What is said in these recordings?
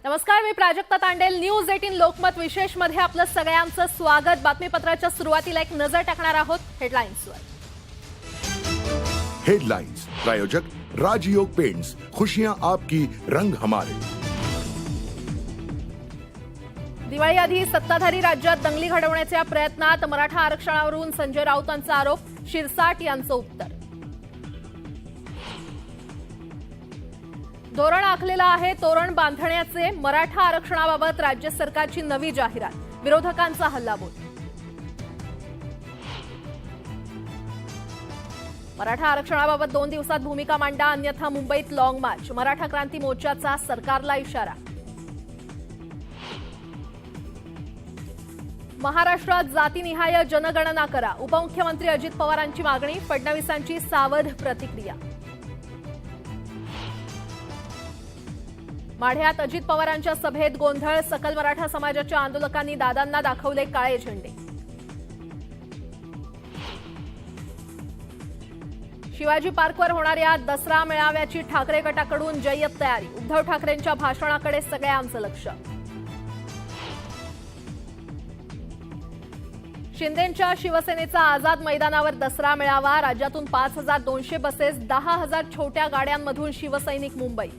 नमस्कार, मी प्राजक्ता तांडेल. न्यूज 18 लोकमत विशेष मध्ये आपलं सगळ्यांचं स्वागत. बातमीपत्राच्या सुरुवातीला एक नजर टाकणार आहोत हेडलाईन्सवर. हेडलाइंस प्रायोजक राजयोग पेंट्स, खुशियां आपकी रंग हमारे. दिवाळीआधी सत्ताधारी राज्यात दंगली घडवण्याच्या प्रयत्नात मराठा आरक्षणावरून संजय राऊतांचा आरोप. शिरसाट यांचं उत्तर. धोरण आखलेलं आहे तोरण बांधण्याचे. मराठा आरक्षणाबाबत राज्य सरकारची नवी जाहिरात. विरोधकांचा हल्लाबोल. मराठा आरक्षणाबाबत 2 दिवसात भूमिका मांडा, अन्यथा मुंबईत लॉंग मार्च. मराठा क्रांती मोर्चाचा सरकारला इशारा. महाराष्ट्रात जातीनिहाय जनगणना करा. उपमुख्यमंत्री अजित पवारांची मागणी. फडणवीसांची सावध प्रतिक्रिया. माढ्यात अजित पवारांच्या सभेत गोंधळ. सकल मराठा समाजाच्या आंदोलकांनी दादांना दाखवले काळे झेंडे. शिवाजी पार्कवर होणाऱ्या दसरा मेळाव्याची ठाकरे गटाकडून जय्यत तयारी. उद्धव ठाकरेंच्या भाषणाकडे सगळ्यांचं लक्ष. शिंदेंच्या शिवसेनेचा आझाद मैदानावर दसरा मेळावा. राज्यातून 5200 बसेस, 10,000 छोट्या गाड्यांमधून शिवसैनिक मुंबई.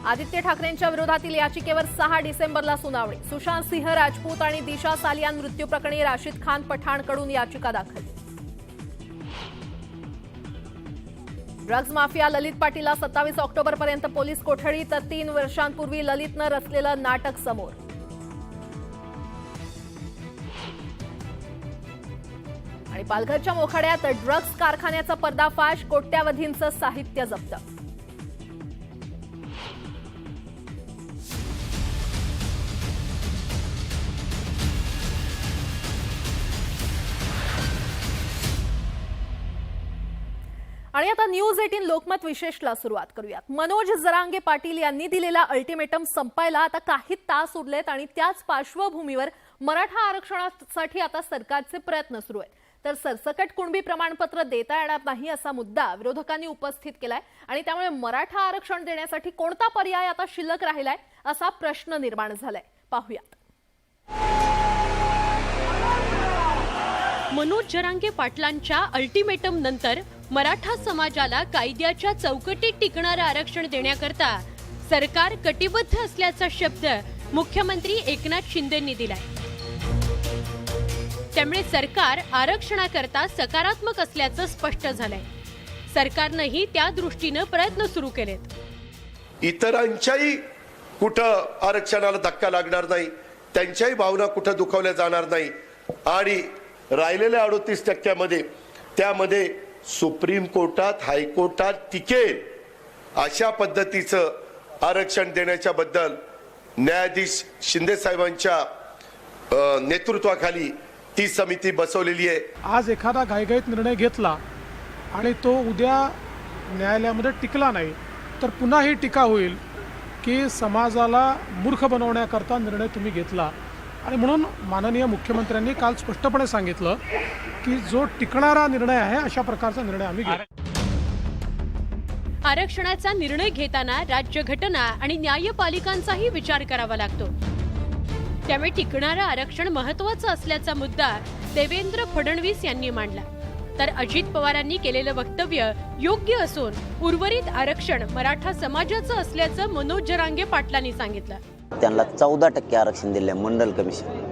आदित्य ठाकरेंच्या विरोधातील याचिकेवर 6 डिसेंबरला सुनावणी. सुशांत सिंह राजपूत आणि दिशा सालियान मृत्यू प्रकरणी राशिद खान पठाणकडून याचिका दाखल. ड्रग्ज माफिया ललित पाटीलला 27 ऑक्टोबरपर्यंत पोलीस कोठडी. तर 3 वर्षांपूर्वी ललितनं रचलेलं नाटक समोर. आणि पालघरच्या मोखाड्यात ड्रग्ज कारखान्याचा पर्दाफाश. कोट्यावधींचं साहित्य जप्त. आणि आता न्यूज 18 लोकमत विशेषला सुरुवात करूयात. मनोज जरांगे पाटील यांनी दिलेला अल्टिमेटम संपायला आता काही तास उरलेत आणि त्याच पार्श्वभूमीवर मराठा आरक्षणासाठी आता सरकारचे प्रयत्न सुरू आहेत. तर सरसकट कुणबी प्रमाणपत्र देता येणार नाही असा मुद्दा विरोधकांनी उपस्थित केलाय आणि त्यामुळे मराठा आरक्षण देण्यासाठी कोणता पर्याय आता शिल्लक राहिलाय असा प्रश्न निर्माण झालाय. पाहूयात. मनोज जरांगे पाटलांच्या अल्टिमेटम नंतर मराठा समाजाला कायद्याच्या चौकटीत टिकणारं आरक्षण देण्याकरता सरकार कटिबद्ध असल्याचा शब्द मुख्यमंत्री एकनाथ शिंदेंनी दिलाय. त्यामुळे सरकार आरक्षणाकरता सकारात्मक असल्याचं स्पष्ट झालंय. सरकारनंही त्या दृष्टीनं प्रयत्न सुरू केलेत. इतरांच्याही कुठं आरक्षणाला धक्का लागणार नाही, त्यांच्याही भावना कुठं दुखावल्या जाणार नाही आणि राहिलेल्या 38% त्यामध्ये सुप्रीम कोर्टात, हायकोर्टात टिकेल अशा पद्धतीचं आरक्षण देण्याच्या बद्दल न्यायाधीश शिंदे साहेबांच्या नेतृत्वाखाली ती समिती बसवलेली आहे. आज एखादा घाईघाईत निर्णय घेतला आणि तो उद्या न्यायालयामध्ये टिकला नाही तर पुन्हा ही टीका होईल की समाजाला मूर्ख बनवण्याकरता निर्णय तुम्ही घेतला. आणि म्हणून माननीय मुख्यमंत्र्यांनी काल स्पष्टपणे सांगितलं की जो टिकणारा निर्णय आहे अशा प्रकारचा निर्णय आम्ही घेऊ. आरक्षणाचा निर्णय घेताना राज्यघटना आणि न्यायपालिकांचाही विचार करावा लागतो. त्यामुळे टिकणारं आरक्षण महत्त्वाचं असल्याचा मुद्दा देवेंद्र फडणवीस यांनी मांडला. तर अजित पवारांनी केलेलं वक्तव्य योग्य असून उर्वरित आरक्षण मराठा समाजाचं असल्याचं मनोज जरांगे पाटलांनी सांगितलं. त्यांना 14% आरक्षण दिले मंडल कमिशन.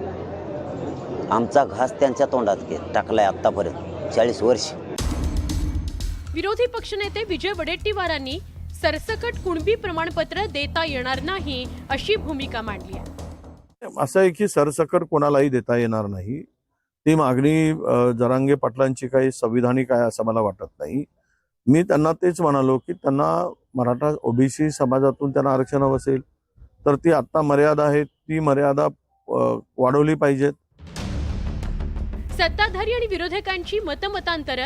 आमचा घास त्यांच्या तोंडात टाकलाय आतापर्यंत 40 वर्ष. विरोधी पक्षनेते विजय वडेट्टीवारांनी सरसकट कुणबी प्रमाणपत्र देता येणार नाही अशी भूमिका मांडली आहे. असं आहे की सरसकट कोणालाही देता येणार नाही. ती मागणी जरांगे पाटलांची काही संविधानिक आहे असं मला वाटत नाही. मी त्यांना तेच म्हणालो की त्यांना मराठा ओबीसी समाजातून त्यांना आरक्षण हवं असेल तर ती आता मर्यादा आहे, ती मर्यादा वाढवली पाहिजेत. सत्ताधारी आणि विरोधकांची मतमतांतर,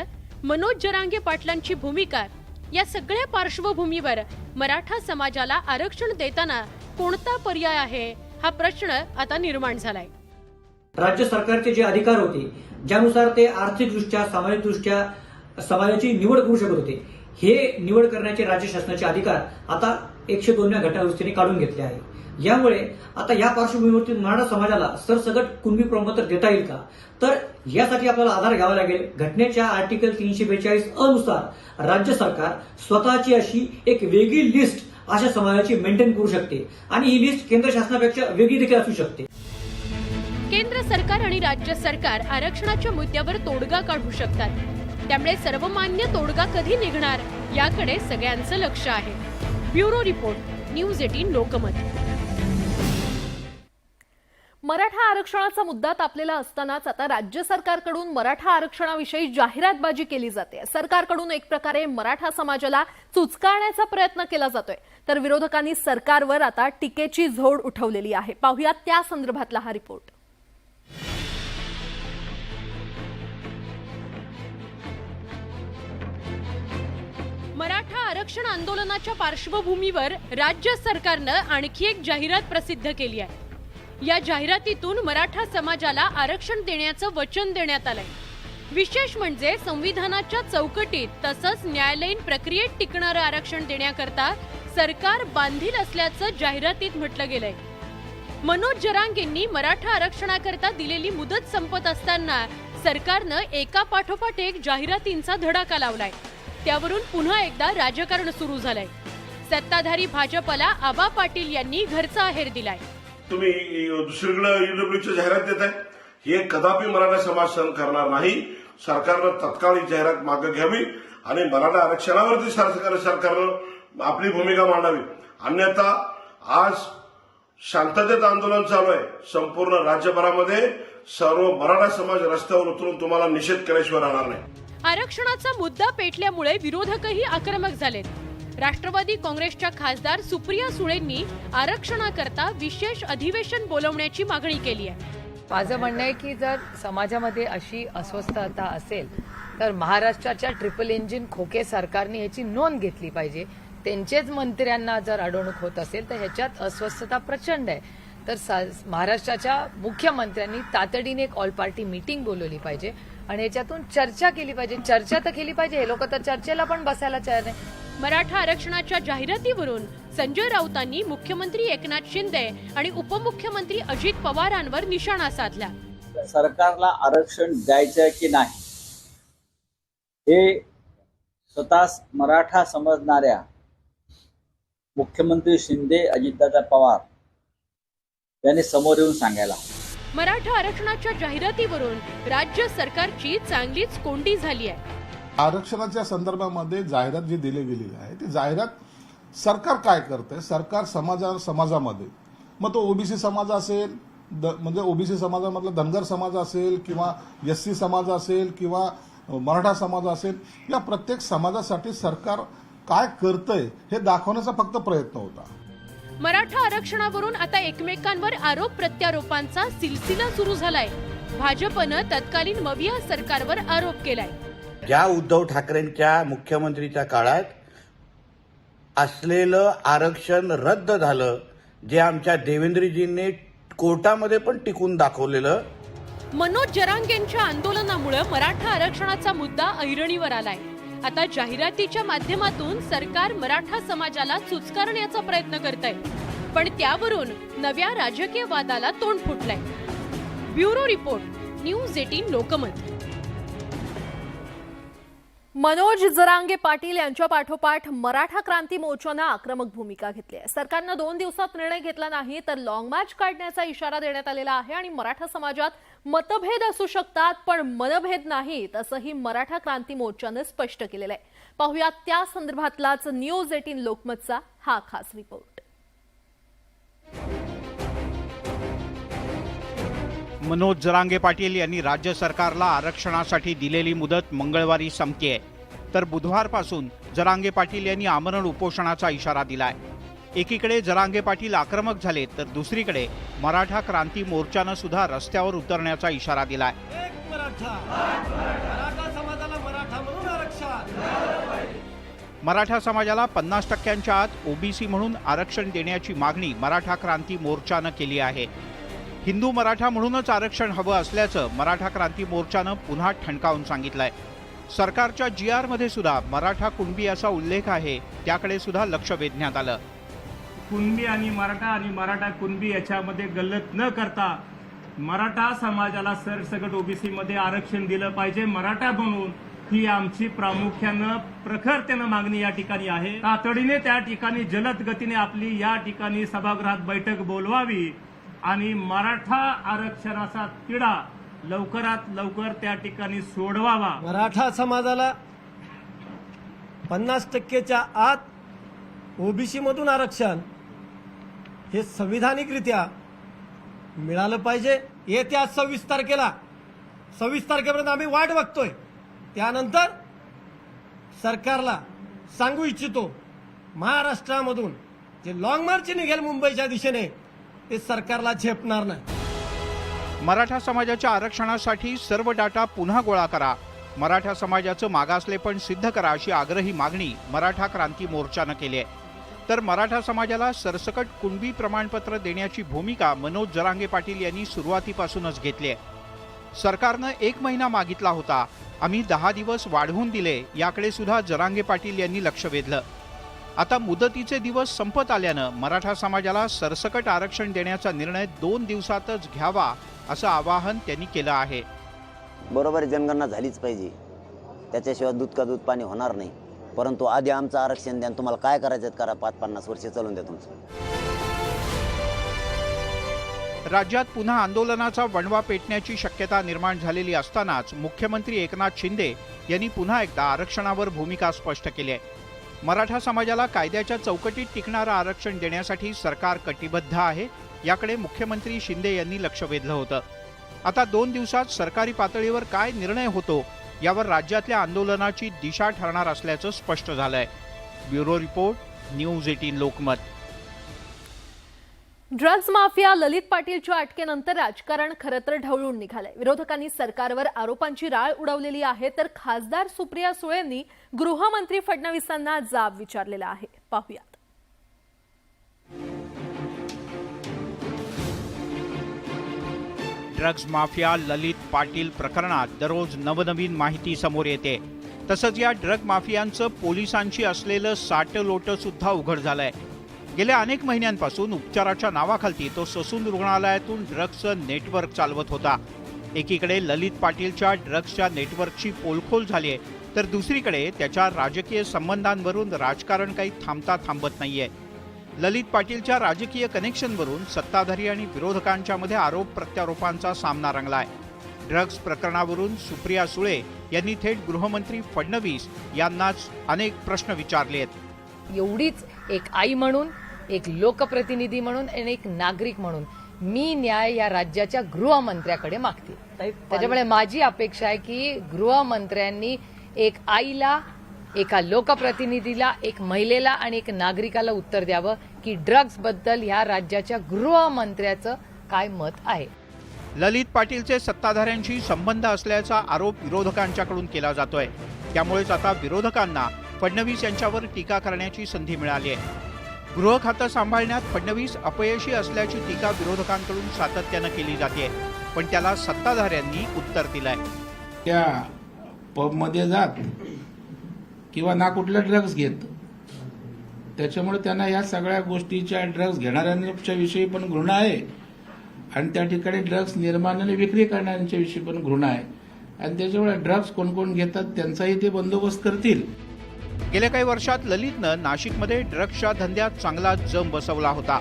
मनोज जरांगे पाटलांची भूमिका या सगळ्या पार्श्वभूमीवर मराठा समाजाला आरक्षण देताना कोणता पर्याय आहे हा प्रश्न आता निर्माण झालाय. राज्य सरकारचे जे अधिकार होते, ज्यानुसार ते आर्थिकदृष्ट्या, सामाजिकदृष्ट्या समाजाची निवड करू शकत होते, हे निवड करण्याचे राज्य शासनाचे अधिकार आता 102 घटनादुरुस्तीने काढून घेतले आहे. यामुळे आता या पार्श्वभूमीवरती मराठा समाजाला सरसकट कुणबी प्रमाणपत्र देता येईल का, तर यासाठी आपल्याला आधार घ्यावा लागेल घटनेच्या आर्टिकल 342 अ नुसार राज्य सरकार स्वतःची अशी एक वेगळी लिस्ट अशा समाजाची मेंटेन करू शकते आणि ही लिस्ट केंद्र शासनापेक्षा वेगळी देखील असू शकते. केंद्र सरकार आणि राज्य सरकार आरक्षणाच्या मुद्द्यावर तोडगा काढू शकतात. त्यामुळे सर्वमान्य तोडगा कधी निघणार याकडे सगळ्यांचं लक्ष आहे. Bureau report, news 18 Lokmat. Maratha आरक्षणाचा मुद्दा तापलेला असतानाच आता राज्य सरकारकडून मराठा आरक्षणाविषयी जाहिरातबाजी केली जाते. सरकारकडून एक प्रकारे मराठा समाजाला चुचकाळण्याचा प्रयत्न केला जातोय, तर विरोधकांनी सरकारवर आता टीकेची झोड उठवलेली आहे. पाहुयात त्या संदर्भातला हा रिपोर्ट. मराठा आरक्षण आंदोलनाच्या पार्श्वभूमीवर राज्य सरकारनं आणखी एक जाहिरात प्रसिद्ध केली आहे. या जाहिरातीतून मराठा समाजाला आरक्षण देण्याचं वचन देण्यात आलंय. विशेष म्हणजे संविधानाच्या चौकटीत तसंच न्यायालयीन प्रक्रियेत टिकणारं आरक्षण देण्याकरता सरकार बांधील असल्याचं जाहिरातीत म्हटलं गेलंय. मनोज जरांगेंनी मराठा आरक्षणाकरता दिलेली मुदत संपत असताना सरकारनं एका पाठोपाठ एक जाहिरातींचा धडाका लावलाय. त्यावरून पुन्हा एकदा राजकारण सुरू झालंय. सत्ताधारी भाजपला आबा पाटील यांनी घरचा आहेर दिलाय. तुम्ही दुसरीकडे ईडब्ल्यूची जाहिरात देत आहे, हे कदापि मराठा समाज सहन करणार नाही. सरकारनं तत्काळ ही जाहिरात मागे घ्यावी आणि मराठा आरक्षणावरती सरकारनं आपली भूमिका मांडावी. अन्यथा आज शांततेत आंदोलन चालू आहे. संपूर्ण राज्यभरामध्ये सर्व मराठा समाज रस्त्यावर उतरून तुम्हाला निषेध केल्याशिवाय राहणार नाही. आरक्षणाचा मुद्दा पेटल्यामुळे विरोधकही आक्रमक झालेत. राष्ट्रवादी काँग्रेसच्या खासदार सुप्रिया सुळेंनी आरक्षणाकरता विशेष अधिवेशन बोलवण्याची मागणी केली आहे. माझं म्हणणं आहे की जर समाजामध्ये अशी अस्वस्थता असेल तर महाराष्ट्राच्या ट्रिपल इंजिन खोके सरकारने याची नोंद घेतली पाहिजे. त्यांचेच मंत्र्यांना जर अडवणूक होत असेल तर ह्याच्यात अस्वस्थता प्रचंड आहे. तर महाराष्ट्राच्या मुख्यमंत्र्यांनी तातडीने एक ऑल पार्टी मीटिंग बोलवली पाहिजे आणि याच्यातून चर्चा केली पाहिजे. चर्चा तर केली पाहिजे, हे लोक तर चर्चेला पण बसायला तयार नाही. मराठा आरक्षणाच्या जाहिरातीवरून संजय राऊतांनी मुख्यमंत्री एकनाथ शिंदे आणि उपमुख्यमंत्री अजित पवारांवर निशाणा साधला. सरकारला आरक्षण द्यायचं की नाही हे स्वतः मराठा समजणाऱ्या मुख्यमंत्री शिंदे, अजितदादा पवार यांनी समोर येऊन सांगायला. मराठा आरक्षणाच्या जाहिरातीवरून राज्य सरकारची चांगलीच कोंडी झाली आहे. आरक्षणाच्या संदर्भामध्ये जाहिरात जी दिली गेलेली आहे ती जाहिरात सरकार काय करते, सरकार समाजामध्ये मग तो ओबीसी समाज असेल, म्हणजे ओबीसी समाजामधला धनगर समाज असेल किंवा एससी समाज असेल किंवा मराठा समाज असेल, या प्रत्येक समाजासाठी सरकार काय करतंय हे दाखवण्याचा फक्त प्रयत्न होता. मराठा आरक्षणावरून आता एकमेकांवर आरोप प्रत्यारोपांचा सिलसिला सुरू झालाय. भाजपनं तत्कालीन मविया सरकारवर आरोप केलाय. ज्या उद्धव ठाकरेंच्या मुख्यमंत्रीच्या काळात असलेलं आरक्षण रद्द झालं, जे आमच्या देवेंद्रजींनी कोर्टामध्ये पण टिकून दाखवलेलं. मनोज जरांगेंच्या आंदोलनामुळे मराठा आरक्षणाचा मुद्दा ऐरणीवर आलाय. आता जाहिरातीच्या माध्यमातून सरकार मराठा समाजाला चुचकारण्याचा प्रयत्न करतंय, पण त्यावरून नव्या राजकीय वादाला तोंड फुटलंय. Bureau report, news 18 Lokmat. Manoj Jarange Patil यांच्या पाठोपाठ मराठा क्रांती मोर्चानं आक्रमक भूमिका घेतली आहे. सरकारनं 2 दिवसात निर्णय घेतला नाही तर लॉंग मार्च काढण्याचा इशारा देण्यात आलेला आहे आणि मराठा समाजात मतभेद असू शकतात पण मनभेद नाहीत, असंही मराठा क्रांती मोर्चानं स्पष्ट केलेलं आहे. पाहुयात त्या संदर्भातलाच न्यूज 18 लोकमतचा हा खास रिपोर्ट. मनोज जरांगे पाटील यांनी राज्य सरकारला आरक्षणासाठी दिलेली मुदत मंगळवारी संपतेय, तर बुधवारपासून जरांगे पाटील यांनी आमरण उपोषणाचा इशारा दिलाय. एकीकडे जरांगे पाटील आक्रमक झाले तर दुसरीकडे मराठा क्रांती मोर्चानं सुद्धा रस्त्यावर उतरण्याचा इशारा दिलाय. मराठा समाजाला 50% आत ओबीसी म्हणून आरक्षण देण्याची मागणी मराठा क्रांती मोर्चानं केली आहे. हिंदू मराठा म्हणूनच आरक्षण हवं असल्याचं मराठा क्रांती मोर्चानं पुन्हा ठणकावून सांगितलंय. सरकारच्या GR मध्ये सुद्धा मराठा कुणबी असा उल्लेख आहे, त्याकडे सुद्धा लक्ष वेधण्यात आलं. कुणबी आणि मराठा कुणबी याच्यामध्ये गल्लत न करता मराठा समाजाला सरसकट ओबीसी मध्ये आरक्षण दिलं पाहिजे. मराठा म्हणून ही आमची प्रामुख्यानं प्रखरतेनं मागणी या ठिकाणी आहे. तातडीने त्या ठिकाणी जलद गतीने आपली या ठिकाणी सभागृहात बैठक बोलवावी आणि मराठा आरक्षणाचा तिढा लवकरात लवकर त्या ठिकाणी सोडवावा. मराठा समाजाला 50% आत ओबीसी मधून आरक्षण हे संविधानिकरित्या मिळालं पाहिजे. येत्या 26 तारखेपर्यंत आम्ही वाट बघतोय. त्यानंतर सरकारला सांगू इच्छितो, महाराष्ट्रामधून जे लॉंग मार्च निघेल मुंबईच्या दिशेने ते सरकारला झेपणार नाही. मराठा समाजाच्या आरक्षणासाठी सर्व डाटा पुन्हा गोळा करा, मराठा समाजाचं मागासलेपण सिद्ध करा अशी आग्रही मागणी मराठा क्रांती मोर्चानं केली आहे. तर मराठा समाजाला सरसकट कुणबी प्रमाणपत्र देण्याची भूमिका मनोज जरांगे पाटील यांनी सुरुवातीपासूनच घेतली आहे. सरकारनं 1 महिना मागितला होता, आम्ही 10 दिवस वाढवून दिले, याकडे सुद्धा जरांगे पाटील यांनी लक्ष वेधलं. आता मुदतीचे दिवस संपत आल्यानं मराठा समाजाला सरसकट आरक्षण देण्याचा निर्णय 2 दिवसातच घ्यावा असं आवाहन त्यांनी केलं आहे. बरोबर जनगणना झालीच पाहिजे, त्याच्याशिवाय दूध का दूध पाणी होणार नाही. परंतु आधी आमचं आरक्षण द्या, तुम्हाला काय करायचं करा, 5-50 वर्ष चालून द्या तुमचं. राज्यात पुन्हा आंदोलनाचा वणवा पेटण्याची शक्यता निर्माण झालेली असतानाच मुख्यमंत्री एकनाथ शिंदे यांनी पुन्हा एकदा आरक्षणावर भूमिका स्पष्ट केली आहे. मराठा समाजाला कायद्याच्या चौकटीत टिकणारं आरक्षण देण्यासाठी सरकार कटिबद्ध आहे, याकडे मुख्यमंत्री शिंदे यांनी लक्ष वेधलं होतं. आता 2 दिवसात सरकारी पातळीवर काय निर्णय होतो यावर राज्यातल्या आंदोलनाची दिशा ठरणार असल्याचं स्पष्ट झालंय. Bureau report, news 18 Lokmat. Drugs mafia Lalit पाटीलच्या अटकेनंतर राजकारण खरं तर ढवळून निघालंय. विरोधकांनी सरकारवर आरोपांची राळ उडवलेली आहे, तर खासदार सुप्रिया सुळेंनी गृहमंत्री फडणवीसांना जाब विचारलेला आहे. पाहूयात. ड्रग्ज माफिया ललित पाटील प्रकरणात दररोज नवनवीन माहिती समोर येते. तसंच या ड्रग माफियांचं पोलिसांशी असलेलं साटलोट सुद्धा उघड झालंय. गेल्या अनेक महिन्यांपासून उपचाराच्या नावाखाली तो ससून रुग्णालयातून ड्रग्जचं नेटवर्क चालवत होता. एकीकडे ललित पाटीलच्या ड्रग्जच्या नेटवर्कची पोलखोल झाली आहे, तर दुसरीकडे त्याच्या राजकीय संबंधांवरून राजकारण काही थांबता थांबत नाहीये. ललित पाटीलच्या राजकीय कनेक्शनवरून सत्ताधारी आणि विरोधकांच्या मध्ये आरोप प्रत्यारोपांचा सामना रंगलाय. ड्रग्ज प्रकरणावरून सुप्रिया सुळे यांनी थेट गृहमंत्री फडणवीस यांनाच अनेक प्रश्न विचारले आहेत. एवढीच एक आई म्हणून, एक लोकप्रतिनिधी म्हणून आणि एक नागरिक म्हणून मी न्याय या राज्याच्या गृहमंत्र्याकडे मागते. त्याच्यामुळे माझी अपेक्षा आहे की गृहमंत्र्यांनी एक आईला, एका लोकप्रतिनिधीला, एक महिलेला आणि एक नागरिकाला उत्तर द्यावं की ड्रग्ज बद्दल ह्या राज्याच्या गृहमंत्र्याचं काय मत आहे. ललित पाटीलचे सत्ताधाऱ्यांशी संबंध असल्याचा आरोप विरोधकांच्याकडून केला जातोय. त्यामुळेच आता विरोधकांना फडणवीस यांच्यावर टीका करण्याची संधी मिळाली आहे. गृह खातं सांभाळण्यात फडणवीस अपयशी असल्याची टीका विरोधकांकडून सातत्यानं केली जाते, पण त्याला सत्ताधाऱ्यांनी उत्तर दिलंय. त्या पबमध्ये जात किंवा ना कुठले ड्रग्ज घेत, त्याच्यामुळे त्यांना या सगळ्या गोष्टीच्या ड्रग्ज घेणाऱ्यांच्या विषयी पण घृणा आहे आणि त्या ठिकाणी ड्रग्ज निर्माण आणि विक्री करणाऱ्यांच्या विषयी पण घृणा आहे आणि त्याच्यामुळे ड्रग्ज कोण कोण घेतात त्यांचाही ते बंदोबस्त करतील. गेल्या काही वर्षात ललितनं नाशिकमध्ये ड्रग्जच्या धंद्यात चांगला जम बसवला होता.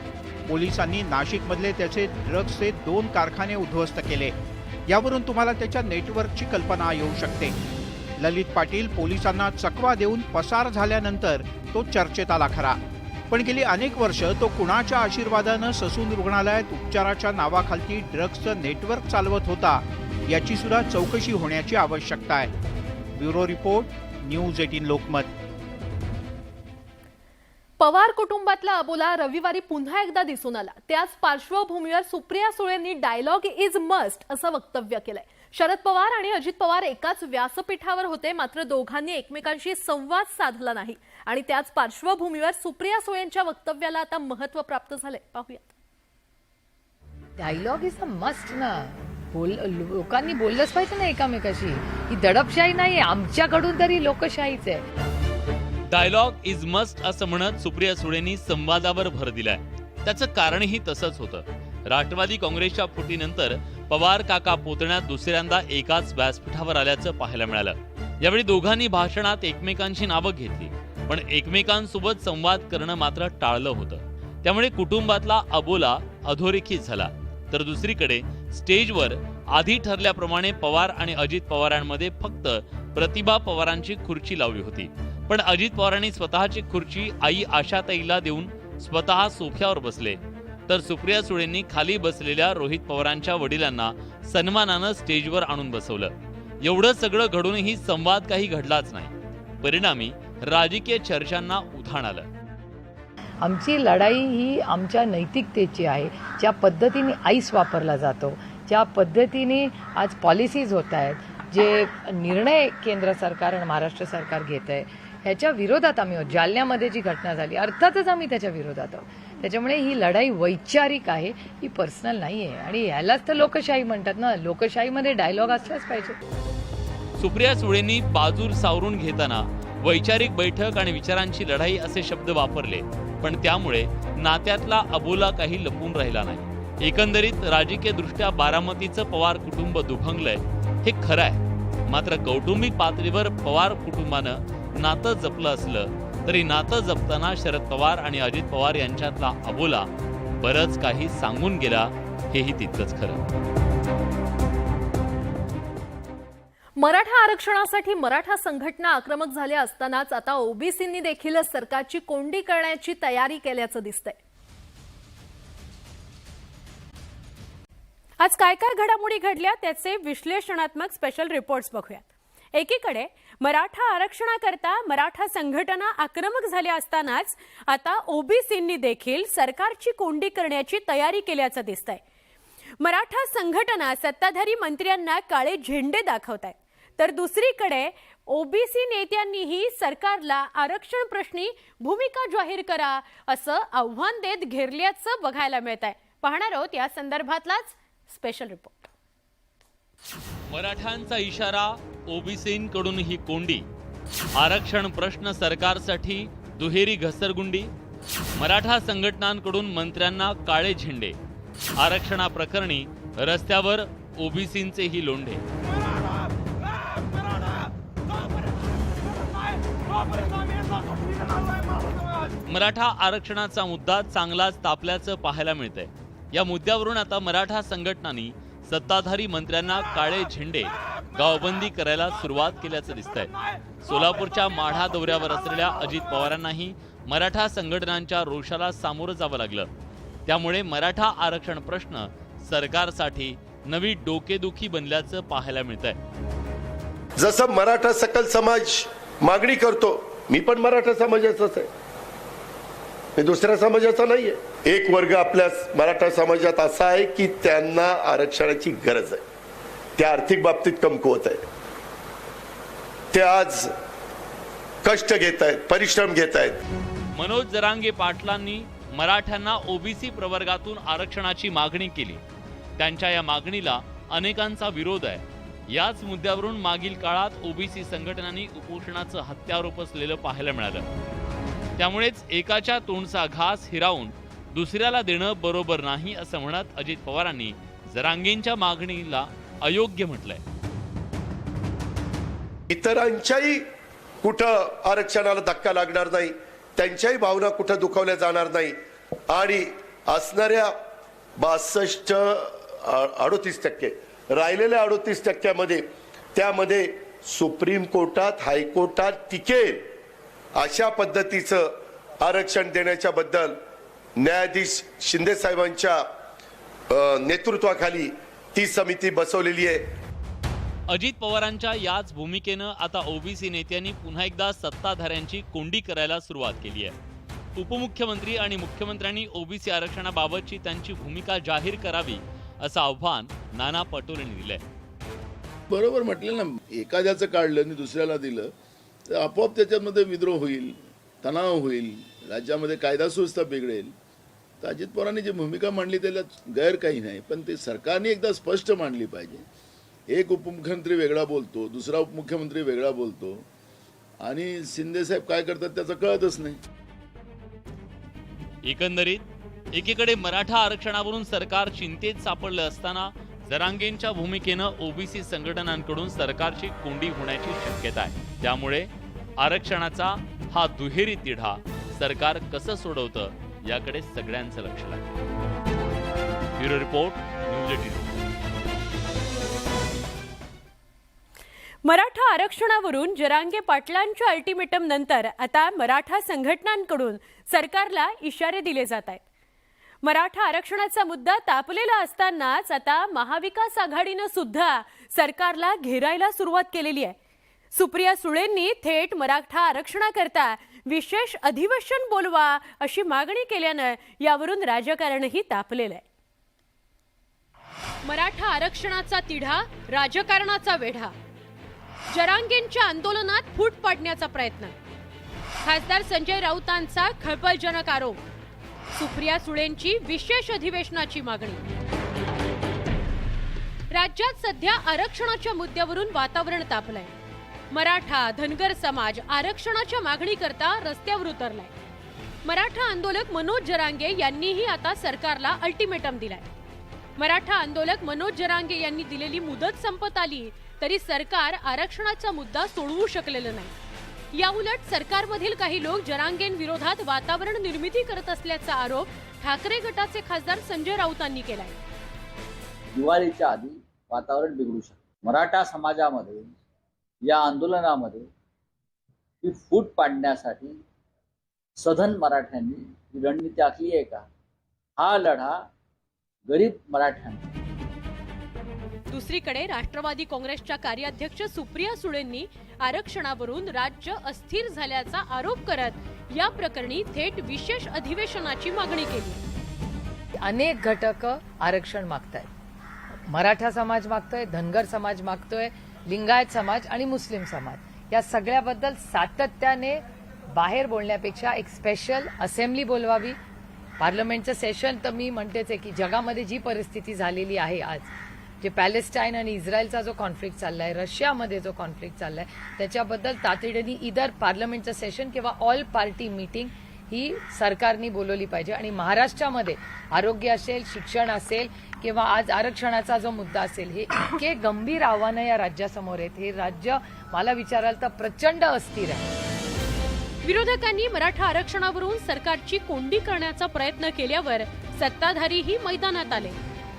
पोलिसांनी नाशिकमधले त्याचे ड्रग्जचे 2 कारखाने उद्ध्वस्त केले. यावरून तुम्हाला त्याच्या नेटवर्कची कल्पना येऊ शकते. ललित पाटील पोलिसांना चकवा देऊन पसार झाल्यानंतर तो चर्चेत आला खरा, पण गेली अनेक वर्ष तो कुणाच्या आशीर्वादानं ससून रुग्णालयात उपचाराच्या नावाखाली ड्रग्जचं नेटवर्क चालवत होता याची सुद्धा चौकशी होण्याची आवश्यकता आहे. Bureau report, news 18 Lokmat. Pawar कुटुंबातला अबोला रविवारी पुन्हा एकदा दिसून आला. त्याच पार्श्वभूमीवर सुप्रिया सुळेंनी डायलॉग इज मस्ट असं वक्तव्य केलंय. शरद पवार आणि अजित पवार एकाच व्यासपीठावर होते, मात्र दोघांनी एकमेकांशी संवाद साधला नाही आणि त्याच पार्श्वभूमीवर सुप्रिया सुळेंच्या वक्तव्याला आता महत्त्व प्राप्त झालंय. पाहूयात. डायलॉग इज अ मस्ट ना. लोकांनी बोललंच पाहिजे ना एकामेकाशी. ही दडपशाही नाही, आमच्याकडून तरी लोकशाहीच आहे. डायलॉग इज मस्ट असं म्हणत सुप्रिया सुळेंनी संवादावर भर दिलाय. त्याचं कारणही तसंच होतं. राष्ट्रवादी काँग्रेसच्या फुटीनंतर पवार काका पुतण्यात दुसऱ्यांदा एकाच व्यासपीठावर आल्याचं पाहायला मिळालं. यावेळी दोघांनी भाषणात एकमेकांची नावं घेतली, पण एकमेकांसोबत संवाद करणं मात्र टाळलं होतं. त्यामुळे कुटुंबातला अबोला अधोरेखित झाला. तर दुसरीकडे स्टेजवर आधी ठरल्याप्रमाणे पवार आणि अजित पवारांमध्ये फक्त प्रतिभा पवारांची खुर्ची लावली होती. पण अजित पवारांनी स्वतःची खुर्ची आई आशाताईला देऊन स्वतः सोफ्यावर बसले. तर सुप्रिया सुळेंनी खाली बसलेल्या रोहित पवारांच्या वडिलांना सन्मानानं स्टेजवर आणून बसवलं. एवढं सगळं घडूनही संवाद काही घडलाच नाही. परिणामी राजकीय चर्चांना उधाण आलं. आमची लढाई ही आमच्या नैतिकतेची आहे. ज्या पद्धतीने आईस वापरला जातो, ज्या पद्धतीने आज पॉलिसीज होत आहेत, जे निर्णय केंद्र सरकार आणि महाराष्ट्र सरकार घेत आहे, ह्याच्या विरोधात आम्ही आहोत. जालन्यामध्ये जी घटना झाली, अर्थातच आम्ही त्याच्या विरोधात आहोत. त्याच्यामुळे ही लढाई वैचारिक आहे, ही पर्सनल नाही आहे. आणि ह्यालाच तर लोकशाही म्हणतात ना. लोकशाहीमध्ये डायलॉग असलाच पाहिजे. सुप्रिया सुळेंनी बाजूर सावरून घेताना वैचारिक बैठक आणि विचारांची लढाई असे शब्द वापरले, पण त्यामुळे नात्यातला अबोला काही लपून राहिला नाही. एकंदरीत राजकीय दृष्ट्या बारामतीचं पवार कुटुंब दुभंगलंय हे खरं आहे. मात्र कौटुंबिक पातळीवर पवार कुटुंबानं नातं जपलं असलं तरी नातं जपताना शरद पवार आणि अजित पवार यांच्यातला अबोला बरंच काही सांगून गेला, हेही तितकंच खरं. मराठा आरक्षणासाठी मराठा संघटना आक्रमक झाल्या असतानाच आता ओबीसींनी देखील सरकारची कोंडी करण्याची तयारी केल्याचं दिसतंय. आज काय काय घडामोडी घडल्या त्याचे विश्लेषणात्मक स्पेशल रिपोर्ट्स बघूयात. एकीकडे मराठा आरक्षणाकरता मराठा संघटना आक्रमक झाल्या असतानाच आता ओबीसींनी देखील सरकारची कोंडी करण्याची तयारी केल्याचं दिसतंय. मराठा संघटना सत्ताधारी मंत्र्यांना काळे झेंडे दाखवत आहेत, तर दुसरीकडे ओबीसी नेत्यांनीही सरकारला आरक्षण प्रश्नी भूमिका जाहीर करा असं आव्हान देत घेरल्याचं बघायला मिळत आहे. पाहणार आहोत या संदर्भातलाच स्पेशल रिपोर्ट. मराठ्यांचा इशारा, ओबीसींकडून ही कोंडी. आरक्षण प्रश्न सरकारसाठी दुहेरी घसरगुंडी. मराठा संघटनांकडून मंत्र्यांना काळे झेंडे. आरक्षणाप्रकरणी रस्त्यावर ओबीसींचेही लोंढे. मराठा आरक्षणाचा मुद्दा चांगलाच तापल्याचं पाहायला मिळतंय. या मुद्द्यावरून आता मराठा संघटनांनी सत्ताधारी मंत्र्यांना काळे झेंडे, गावबंदी करायला सुरुवात केल्याचं दिसतंय. सोलापूरच्या माढा दौऱ्यावर असलेल्या अजित पवारांनाही मराठा संघटनांच्या रोषाला सामोरं जावं लागलं. त्यामुळे मराठा आरक्षण प्रश्न सरकारसाठी नवी डोकेदुखी बनल्याचं पाहायला मिळतंय. जसं मराठा सकल समाज मागणी करतो, मी पण मराठा समाजाचाच आहे, मी दुसऱ्या समाजाचा नाहीये. एक वर्ग आपल्या मराठा समाजात असा आहे की त्यांना आरक्षणाची गरज आहे. ते आर्थिक बाबतीत कमकुवत आहे. ते आज कष्ट घेत आहेत, परिश्रम घेत आहेत. मनोज जरांगे पाटलांनी मराठ्यांना ओबीसी प्रवर्गातून आरक्षणाची मागणी केली. त्यांच्या या मागणीला अनेकांचा विरोध आहे. याच मुद्द्यावरून मागील काळात ओबीसी संघटनांनी उपोषणाचं हत्यार उपसलेलं पाहायला मिळालं. त्यामुळेच एकाच्या तोंडचा घास हिरावून दुसऱ्याला देणं बरोबर नाही असं म्हणत अजित पवारांनी जरांगेंच्या मागणीला अयोग्य म्हटलंय. इतरांच्याही कुठं आरक्षणाला धक्का लागणार नाही, त्यांच्याही भावना कुठं दुखावल्या जाणार नाही. आणि असणाऱ्या 38% राहिलेल्या 38% त्यामध्ये सुप्रीम कोर्टात, हायकोर्टात टिकेल अशा पद्धतीचं आरक्षण देण्याच्या बद्दल न्यायाधीश शिंदे साहेबांच्या नेतृत्वाखाली ती समिती बसवलेली आहे. अजित पवारांच्या याच भूमिकेनं आता ओबीसी नेत्यांनी पुन्हा एकदा सत्ताधाऱ्यांची कोंडी करायला सुरुवात केली आहे. उपमुख्यमंत्री आणि मुख्यमंत्र्यांनी ओबीसी आरक्षणाबाबतची त्यांची भूमिका जाहीर करावी असं आव्हान नाना पटोलेंनी दिलंय. बरोबर म्हटलं ना, एखाद्याचं काढलं आणि दुसऱ्याला दिलं तर आपोआप त्याच्यामध्ये विद्रोह होईल, तणाव होईल, राज्यामध्ये कायदा सुव्यवस्था बिघडेल. तर अजित पवारांनी जी भूमिका मांडली त्याला गैर काही नाही, पण ते सरकारने एकदा स्पष्ट मांडली पाहिजे. एक उपमुख्यमंत्री वेगळा बोलतो, दुसरा उपमुख्यमंत्री वेगळा बोलतो आणि शिंदे साहेब काय करतात त्याचं कळतच नाही. एकंदरीत एकीकडे मराठा आरक्षणावरून सरकार चिंतेत सापडलं असताना जरांगेंच्या भूमिकेनं ओबीसी संघटनांकडून सरकारची कोंडी होण्याची शक्यता आहे. त्यामुळे आरक्षणाचा हा दुहेरी तिढा सरकार कसं सोडवतं याकडे सगळ्यांचं लक्ष लागतं. Bureau report, news 18. मराठा आरक्षणावरून जरांगे पाटलांच्या अल्टिमेटम नंतर आता मराठा संघटनांकडून सरकारला इशारे दिले जात आहेत. मराठा आरक्षणाचा मुद्दा तापलेला असतानाच आता महाविकास आघाडीनं सुद्धा सरकारला घेरायला सुरुवात केलेली आहे. सुप्रिया सुळेंनी थेट मराठा आरक्षणाकरता विशेष अधिवेशन बोलवा अशी मागणी केल्यानं यावरून राजकारणही तापलेलं आहे. मराठा आरक्षणाचा तिढा, राजकारणाचा वेढा. जरांगेंच्या आंदोलनात फूट पाडण्याचा प्रयत्न. खासदार संजय राऊतांचा खळबळजनक आरोप. सुप्रिया सुळेंची विशेष अधिवेशनाची मागणी. राज्यात सध्या आरक्षणाच्या मुद्द्यावरून वातावरण तापलंय. मराठा, धनगर समाज आरक्षणाच्या मागणीकरता रस्त्यावर उतरलाय. मराठा आंदोलक मनोज जरांगे यांनीही आता सरकारला अल्टिमेटम दिलाय. मराठा आंदोलक मनोज जरांगे यांनी दिलेली मुदत संपत आली तरी सरकार आरक्षणाचा मुद्दा सोडवू शकलेलं नाही. याउलट सरकारमधील काही लोक जरांगेंविरोधात वातावरण निर्मिती करत असल्याचा आरोप ठाकरे गटाचे खासदार संजय राऊतांनी केलाय. दिवाळीच्या आधी वातावरण बिघडू शकतं. मराठा समाजामध्ये या आंदोलनामध्ये ही फूट पाडण्यासाठी सधन मराठ्यांनी ही रणनीती आखली आहे का? हा लढा गरीब मराठ्यांना. दुसरीकडे राष्ट्रवादी काँग्रेसच्या कार्याध्यक्ष सुप्रिया सुळेंनी आरक्षणावरून राज्य अस्थिर झाल्याचा आरोप करत या प्रकरणी थेट विशेष अधिवेशनाची मागणी केली. अनेक घटक आरक्षण मागतायत. मराठा समाज मागतोय, धनगर समाज मागतोय, लिंगायत समाज आणि मुस्लिम समाज या सगळ्याबद्दल सातत्याने बाहेर बोलण्यापेक्षा एक स्पेशल असेंब्ली बोलवावी. पार्लमेंटचं सेशन तर मी म्हणतेच आहे की जगामध्ये जी परिस्थिती झालेली आहे आज, जे पॅलेस्टाईन आणि इस्रायलचा जो कॉन्फ्लिक्ट चाललाय, रशियामध्ये जो कॉन्फ्लिक्ट चाललाय, त्याच्याबद्दल तातडीने इधर पार्लमेंटचं सेशन किंवा ऑल पार्टी मीटिंग ही सरकारने बोलवली पाहिजे. आणि महाराष्ट्रामध्ये आरोग्य असेल, शिक्षण असेल किंवा आज आरक्षणाचा जो मुद्दा असेल, हे इतके गंभीर आव्हानं या राज्यासमोर आहेत. हे राज्य मला विचाराल तर प्रचंड अस्थिर आहे. विरोधकांनी मराठा आरक्षणावरून सरकारची कोंडी करण्याचा प्रयत्न केल्यावर सत्ताधारीही मैदानात आले.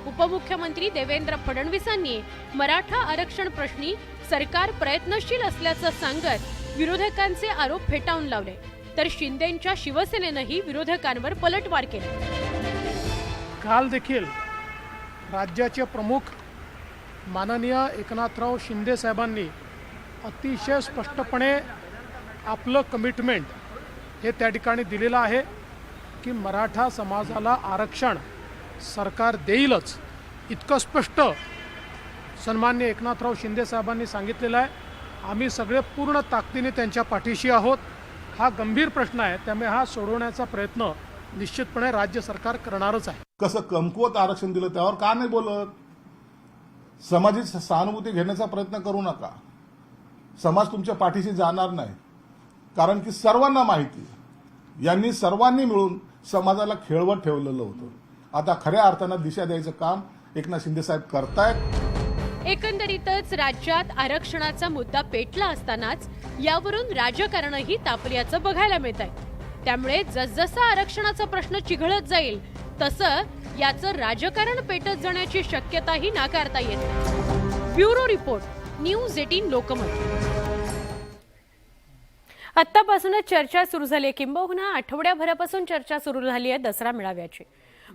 उपमुख्यमंत्री देवेंद्र फडणवीसांनी मराठा आरक्षण प्रश्नी सरकार प्रयत्नशील असल्याचं सांगत विरोधकांचे आरोप फेटाळून लावले. तर शिंदेंच्या शिवसेनेनंही विरोधकांवर पलटवार केला. काल देखील राज्याचे प्रमुख माननीय एकनाथराव शिंदे साहेबांनी अतिशय स्पष्टपणे आपलं कमिटमेंट हे त्या ठिकाणी दिलेलं आहे की मराठा समाजाला आरक्षण सरकार देईलच, इतकं स्पष्ट सन्माननीय एकनाथराव शिंदे साहेबांनी सांगितलेलं आहे. आम्ही सगळे पूर्ण ताकदीने त्यांच्या पाठीशी आहोत. हा गंभीर प्रश्न आहे, त्यामुळे हा सोडवण्याचा प्रयत्न निश्चितपणे राज्य सरकार करणारच आहे. कसं कमकुवत आरक्षण दिलं त्यावर का नाही बोलत? समाजाची सहानुभूती घेण्याचा प्रयत्न करू नका. समाज तुमच्या पाठीशी जाणार नाही, कारण की सर्वांना माहिती यांनी सर्वांनी मिळून समाजाला खेळवत ठेवलेलं होतं. आता खऱ्या अर्थानं दिशा द्यायचं काम एकनाथ शिंदे साहेब करतायत. एकंदरीतच राज्यात आरक्षणाचा मुद्दा पेटला असतानाच यावरून राजकारणही तापल्याचं बघायला मिळत आहे. त्यामुळे जसजसा आरक्षणाचा प्रश्न चिघळत जाईल तसं याचं राजकारण पेटत जाण्याची शक्यताही नाकारता येत नाही. Bureau report, news 18 Lokmat. आत्तापासूनच चर्चा सुरू झाली, किंबहुना आठवड्याभरापासून चर्चा सुरू झाली आहे दसरा मेळाव्याची.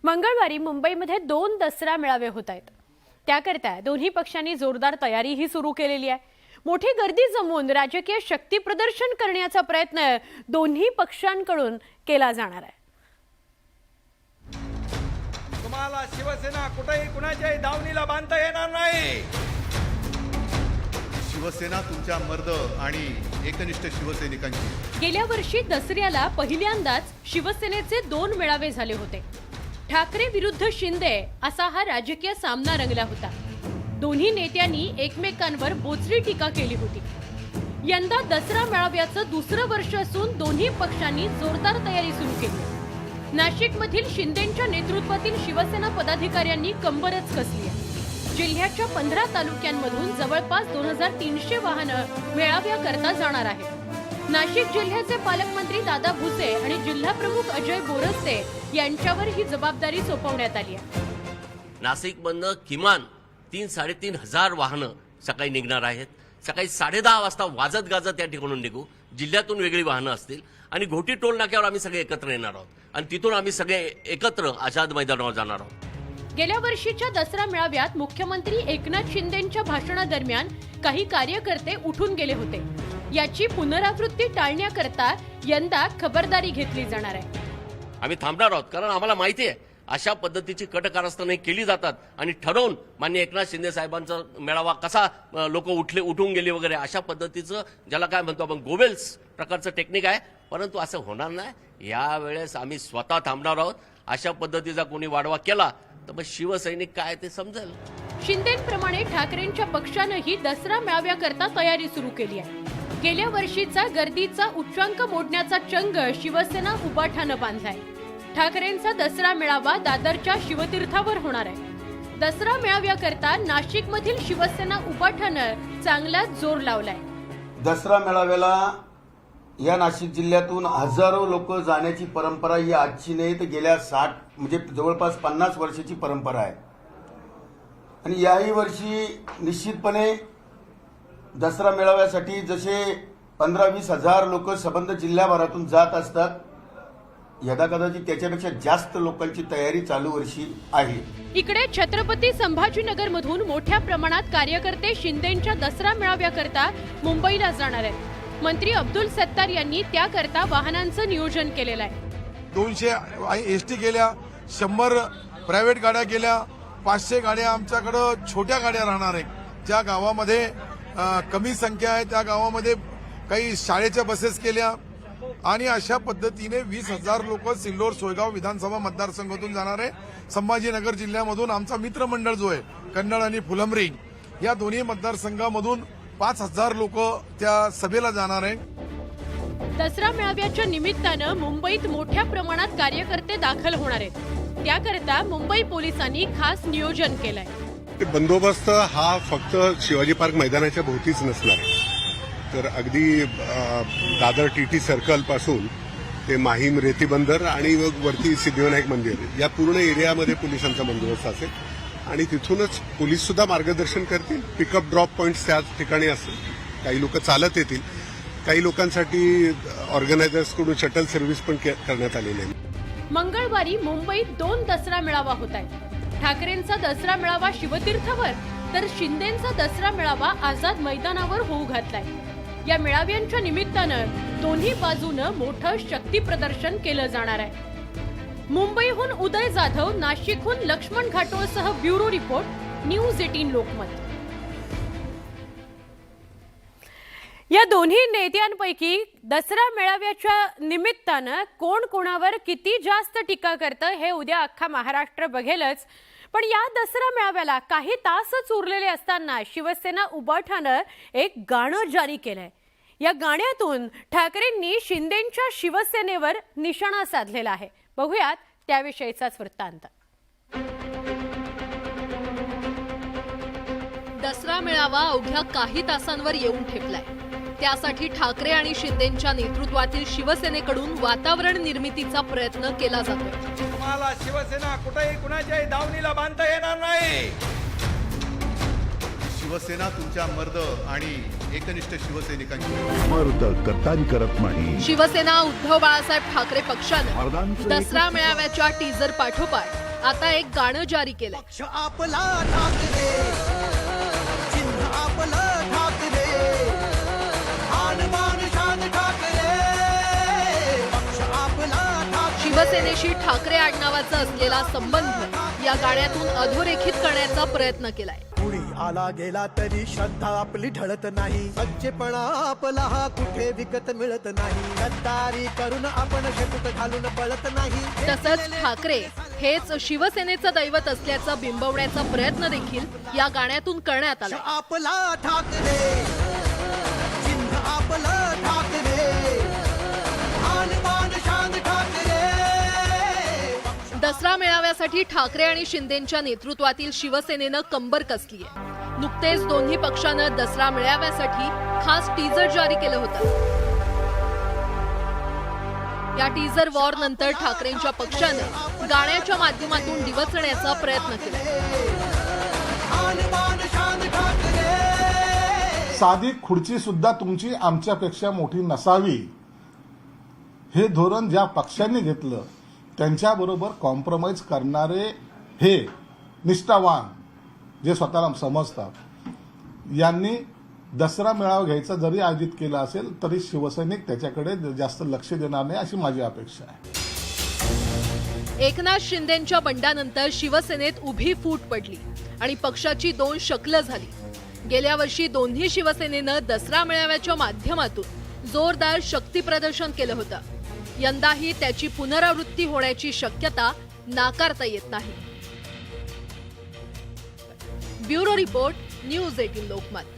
मंगळवारी मुंबईमध्ये 2 दसरा मेळावे होत आहेत. त्याकरता दोन्ही पक्षांनी जोरदार तयारीही सुरू केलेली आहे. मोठी गर्दी जमवून राजकीय शक्ती प्रदर्शन करण्याचा प्रयत्न दोन्ही पक्षांकडून केला जाणार आहे. तुम्हाला शिवसेना कुठेही कुणाच्याही दावणीला बांधता येणार नाही. शिवसेना तुमच्या मर्द आणि एकनिष्ठ शिवसैनिकांची. गेल्या वर्षी दसऱ्याला पहिल्यांदाच शिवसेनेचे 2 मेळावे झाले होते. ठाकरे विरुद्ध शिंदे असा हा राजकीय सामना रंगला होता. दोन्ही नेत्यांनी एकमेकांवर बोचरी टीका केली होती. यंदा दसरा मेळाव्याचं दुसरं वर्ष असून दोन्ही पक्षांनी जोरदार तयारी सुरू केली. नाशिकमधील शिंदेंच्या नेतृत्वातील शिवसेना पदाधिकाऱ्यांनी कंबरच कसली आहे. जिल्ह्याच्या 15 तालुक्यांमधून जवळपास 2300 वाहनं मेळाव्याकरता जाणार आहेत. नाशिक जिल्ह्याचे पालकमंत्री दादा भुसे आणि जिल्हा प्रमुख अजय बोरस्ते यांच्यावर ही जबाबदारी सोपवण्यात आली आहे. नाशिकमधनं किमान 3-3.5 हजार वाहनं सकाळी निघणार आहेत. सकाळी 10:30 वाजता वाजत गाजत या ठिकाणून निघू. जिल्ह्यातून वेगळी वाहनं असतील आणि घोटी टोल नाक्यावर आम्ही सगळे एकत्र येणार आहोत आणि तिथून आम्ही सगळे एकत्र आझाद मैदानावर जाणार आहोत. गेल्या वर्षीच्या दसरा मेळाव्यात मुख्यमंत्री एकनाथ शिंदेंच्या भाषणादरम्यान काही कार्यकर्ते उठून गेले होते. याची पुनरावृत्ती टाळण्याकरता यंदा खबरदारी घेतली जाणार आहे. आम्ही थांबणार आहोत कारण आम्हाला माहिती आहे अशा पद्धतीची कटकारस्थाने केली जातात आणि ठरवून माननीय एकनाथ शिंदे साहेबांचा मेळावा कसा लोक उठून गेले वगैरे अशा पद्धतीचं ज्याला काय म्हणतो आपण गोवेल्स प्रकारचं टेक्निक आहे. परंतु असं होणार नाही. यावेळेस आम्ही स्वतः थांबणार आहोत. अशा पद्धतीचा कोणी वाढवा केला तर मग शिवसैनिक काय ते समजेल. शिंदेंप्रमाणे ठाकरेंच्या पक्षानंही दसरा मेळाव्याकरता तयारी सुरू केली आहे. गेल्या वर्षीचा गर्दीचा उच्चांक मोडण्याचा चंग शिवसेना उबाठानं बांधलाय. ठाकरेंचा दसरा मेळावा दादरच्या शिवतीर्थावर होणार आहे. दसरा मेळाव्याकरता नाशिकमधील शिवसेना उबाठानं चांगलाच जोर लावलाय. दसरा मेळाव्याला या नाशिक जिल्ह्यातून हजारो लोक जाण्याची परंपरा ही आजची नाही तर गेल्या 60 म्हणजे जवळपास 50 वर्षाची परंपरा आहे. आणि याही वर्षी निश्चितपणे दसरा मेळाव्यासाठी जसे 15-20 हजार लोक संबंध जिल्ह्याभरातून जात असतात, यदा कदाचित त्याच्यापेक्षा जास्त लोकांची तयारी चालू वर्षी आहे. इकडे छत्रपती संभाजीनगर मधून मोठ्या प्रमाणात कार्यकर्ते शिंदेंच्या दसरा मेळाव्याकरता मुंबईला जाणार आहेत. मंत्री अब्दुल सत्तार यांनी त्याकरता वाहनांचं नियोजन केलेलं आहे. 200 एसटी गेल्या, 100 प्रायव्हेट गाड्या गेल्या, 500 गाड्या आमच्याकडं छोट्या गाड्या राहणार आहेत. ज्या गावामध्ये कमी संख्या आहे त्या गावामध्ये काही शाळेच्या बसेस केल्या आणि अशा पद्धतीने 20,000 लोक सिल्लोड सोयगाव विधानसभा मतदारसंघातून जाणार आहे. संभाजीनगर जिल्ह्यामधून आमचा मित्रमंडळ जो आहे कन्नड आणि फुलंब्री या दोन्ही मतदारसंघामधून 5,000 लोक त्या सभेला जाणार आहे. दसरा मेळाव्याच्या निमित्तानं मुंबईत मोठ्या प्रमाणात कार्यकर्ते दाखल होणार आहेत. त्याकरता मुंबई पोलिसांनी खास नियोजन केलंय. बंदोबस्त हा फक्त शिवाजी पार्क मैदानाच्या भोवतीच नसणार आहे, तर अगदी दादर टीटी सर्कल पासून ते माहीम रेती बंदर आणि वरती सिद्धिविनायक मंदिर या पूर्ण एरियामध्ये पोलिसांचा बंदोबस्त असेल आणि तिथूनच पोलीस सुद्धा मार्गदर्शन करतील. पिकअप ड्रॉप पॉइंट्स त्या ठिकाणी असतील. काही लोक चालत येतील, काही लोकांसाठी ऑर्गनायझर्सकडून शटल सर्व्हिस पण करण्यात आलेली आहे. मंगळवारी मुंबईत 2 दसरा मेळावा होत आहे. ठाकरेंचा दसरा मेळावा शिवतीर्थावर तर शिंदेंचा दसरा मेळावा आझाद मैदानावर होऊ घातलाय. या मेळाव्यांच्या निमित्तानं दोन्ही बाजूनं मोठं शक्ती प्रदर्शन केलं जाणार आहे. मुंबईहून उदय जाधव, नाशिकहून लक्ष्मण घाटोळसह ब्युरो रिपोर्ट, न्यूज 18 लोकमत. या दोन्ही नेत्यांपैकी दसरा मेळाव्याच्या निमित्तानं कोण कोणावर किती जास्त टीका करतं हे उद्या अख्खा महाराष्ट्र बघेलच. पण या दसरा मेळाव्याला काही तासच उरलेले असताना शिवसेना उबाठानं एक गाणं जारी केलंय. या गाण्यातून ठाकरेंनी शिंदेंच्या शिवसेनेवर निशाणा साधलेला आहे. बघूयात त्याविषयीचाच वृत्तांत. दसरा मेळावा अवघ्या काही तासांवर येऊन ठेपलाय. त्यासाठी ठाकरे आणि शिंदेंच्या नेतृत्वातील शिवसेनेकडून वातावरण निर्मितीचा प्रयत्न केला जातोय. तुम्हाला शिवसेना कुठेही कुणाच्याही दावणीला बांधता येणार नाही. शिवसेना तुमच्या मर्द आणि एकनिष्ठ शिवसैनिकांची मर्द कतारी करत नाही. शिवसेना उद्धव बाळासाहेब ठाकरे पक्षानं दसरा मेळाव्याच्या टीजर पाठोपाठ आता एक गाणं जारी केलंय. आपला ठाकरे, चिन्ह आपलं ठाकरे, आनमान शान ठाकरे, पक्ष आपला ठाकरे. शिवसेनेशी ठाकरे आडनावाचा असलेला संबंध या गाण्यातून अधोरेखित करण्याचा प्रयत्न केलाय. आला गेला तरी श्रद्धा आपली ढळत नाही. सच्चेपणा आपला हा कुठे विकत मिळत नाही. गद्दारी करून आपण शेपूट घालून पळत नाही. तसंच ठाकरे हेच शिवसेनेचं दैवत असल्याचं बिंबवण्याचा प्रयत्न देखील या गाण्यातून करण्यात आला. आपला ठाकरे, चिन्ह आपलं ठाकरे, मान मान शान ठाकरे. दसरा मेळाव्यासाठी ठाकरे आणि शिंदेंच्या नेतृत्वातील शिवसेनेनं कंबर कसली आहे. नुकतेच दोन्ही पक्षानं दसरा मेळाव्यासाठी खास टीजर जारी केलं होतं. या टीजर वॉर नंतर ठाकरेंच्या पक्षानं गाण्याच्या माध्यमातून डिवचण्याचा प्रयत्न केला. साधी खुर्ची सुद्धा तुमची आमच्यापेक्षा मोठी नसावी हे धोरण ज्या पक्षांनी घेतलं त्यांच्याबरोबर कॉम्प्रोमाइज करणारे हे निष्ठावान जे स्वतःला समजतात यांनी दसरा मेळावा घ्यायचा जरी आयोजित केला असेल तरी शिवसैनिक त्याच्याकडे जास्त लक्ष देणार नाही अशी माझी अपेक्षा आहे. एकनाथ शिंदेंच्या बंडानंतर शिवसेनेत उभी फूट पडली आणि पक्षाची दोन शकलं झाली. गेल्या वर्षी दोन्ही शिवसेनेनं दसरा मेळाव्याच्या माध्यमातून जोरदार शक्ती प्रदर्शन केलं होतं. यंदाही त्याची पुनरावृत्ती होण्याची शक्यता नाकारता येत नाही. Bureau report, news 18 Lokmat.